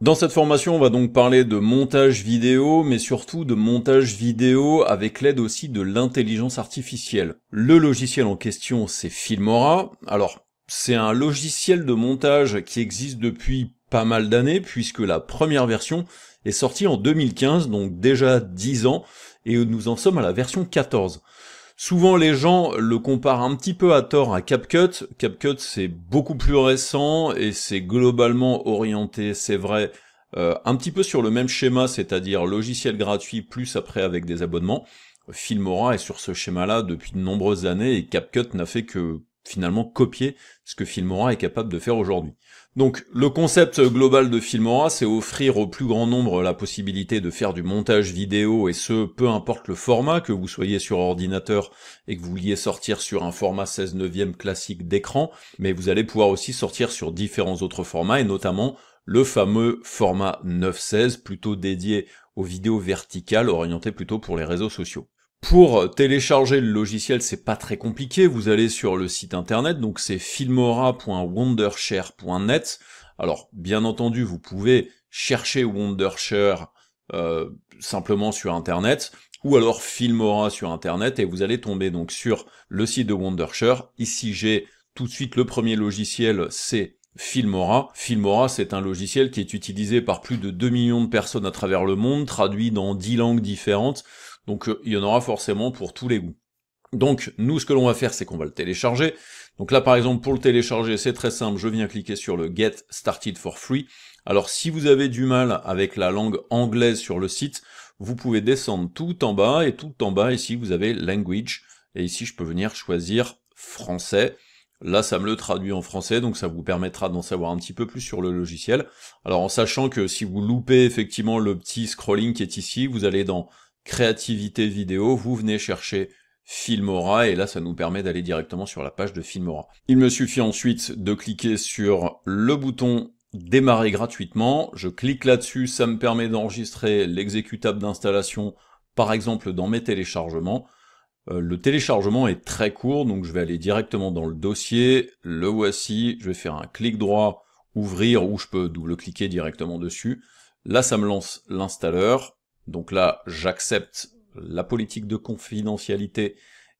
Dans cette formation, on va donc parler de montage vidéo, mais surtout de montage vidéo avec l'aide aussi de l'intelligence artificielle. Le logiciel en question, c'est Filmora. Alors, c'est un logiciel de montage qui existe depuis pas mal d'années, puisque la première version est sortie en 2015, donc déjà 10 ans, et nous en sommes à la version 14. Souvent les gens le comparent un petit peu à tort à CapCut. CapCut c'est beaucoup plus récent et c'est globalement orienté, c'est vrai, un petit peu sur le même schéma, c'est-à-dire logiciel gratuit plus après avec des abonnements. Filmora est sur ce schéma-là depuis de nombreuses années et CapCut n'a fait que finalement copier ce que Filmora est capable de faire aujourd'hui. Donc le concept global de Filmora, c'est offrir au plus grand nombre la possibilité de faire du montage vidéo, et ce, peu importe le format, que vous soyez sur ordinateur et que vous vouliez sortir sur un format 16/9 classique d'écran, mais vous allez pouvoir aussi sortir sur différents autres formats, et notamment le fameux format 9/16, plutôt dédié aux vidéos verticales, orienté plutôt pour les réseaux sociaux. Pour télécharger le logiciel, c'est pas très compliqué, vous allez sur le site internet, donc c'est filmora.wondershare.net. Alors, bien entendu, vous pouvez chercher Wondershare simplement sur internet, ou alors Filmora sur internet, et vous allez tomber donc sur le site de Wondershare. Ici, j'ai tout de suite le premier logiciel, c'est Filmora. Filmora, c'est un logiciel qui est utilisé par plus de 2 millions de personnes à travers le monde, traduit dans 10 langues différentes, donc il y en aura forcément pour tous les goûts. Donc nous, ce que l'on va faire, c'est qu'on va le télécharger. Donc là, par exemple, pour le télécharger, c'est très simple, je viens cliquer sur le Get Started for Free. Alors si vous avez du mal avec la langue anglaise sur le site, vous pouvez descendre tout en bas, et tout en bas, ici, vous avez Language, et ici, je peux venir choisir français. Là, ça me le traduit en français, donc ça vous permettra d'en savoir un petit peu plus sur le logiciel. Alors en sachant que si vous loupez effectivement le petit scrolling qui est ici, vous allez dans Créativité vidéo, vous venez chercher Filmora, et là ça nous permet d'aller directement sur la page de Filmora. Il me suffit ensuite de cliquer sur le bouton démarrer gratuitement, je clique là-dessus, ça me permet d'enregistrer l'exécutable d'installation, par exemple dans mes téléchargements. Le téléchargement est très court, donc je vais aller directement dans le dossier, le voici, je vais faire un clic droit, ouvrir, ou je peux double-cliquer directement dessus. Là ça me lance l'installeur. Donc là, j'accepte la politique de confidentialité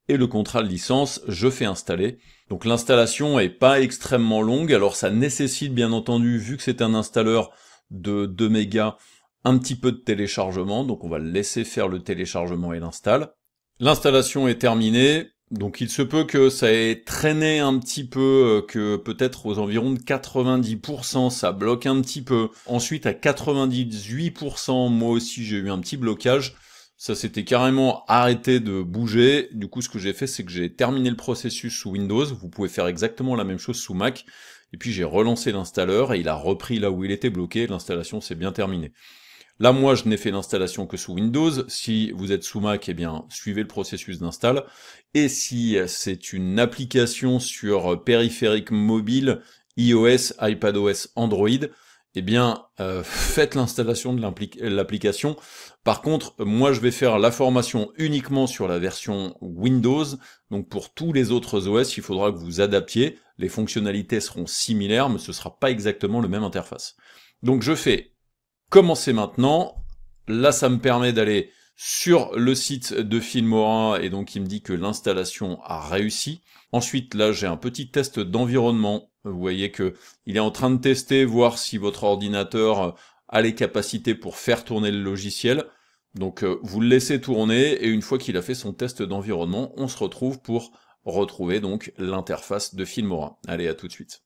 et le contrat de licence, je fais installer. Donc l'installation est pas extrêmement longue, alors ça nécessite bien entendu, vu que c'est un installeur de 2 mégas, un petit peu de téléchargement, donc on va laisser faire le téléchargement et l'install. L'installation est terminée, donc il se peut que ça ait traîné un petit peu, que peut-être aux environs de 90%, ça bloque un petit peu. Ensuite à 98%, moi aussi j'ai eu un petit blocage, ça s'était carrément arrêté de bouger. Du coup ce que j'ai fait, c'est que j'ai terminé le processus sous Windows, vous pouvez faire exactement la même chose sous Mac, et puis j'ai relancé l'installeur, et il a repris là où il était bloqué, l'installation s'est bien terminée. Là, moi, je n'ai fait l'installation que sous Windows. Si vous êtes sous Mac, eh bien, suivez le processus d'install. Et si c'est une application sur périphérique mobile, iOS, iPadOS, Android, eh bien, faites l'installation de l'application. Par contre, moi, je vais faire la formation uniquement sur la version Windows. Donc, pour tous les autres OS, il faudra que vous adaptiez. Les fonctionnalités seront similaires, mais ce sera pas exactement le même interface. Donc, je fais commencer maintenant. Là, ça me permet d'aller sur le site de Filmora, et donc il me dit que l'installation a réussi. Ensuite, là, j'ai un petit test d'environnement. Vous voyez que il est en train de tester, voir si votre ordinateur a les capacités pour faire tourner le logiciel. Donc, vous le laissez tourner, et une fois qu'il a fait son test d'environnement, on se retrouve pour retrouver donc l'interface de Filmora. Allez, à tout de suite.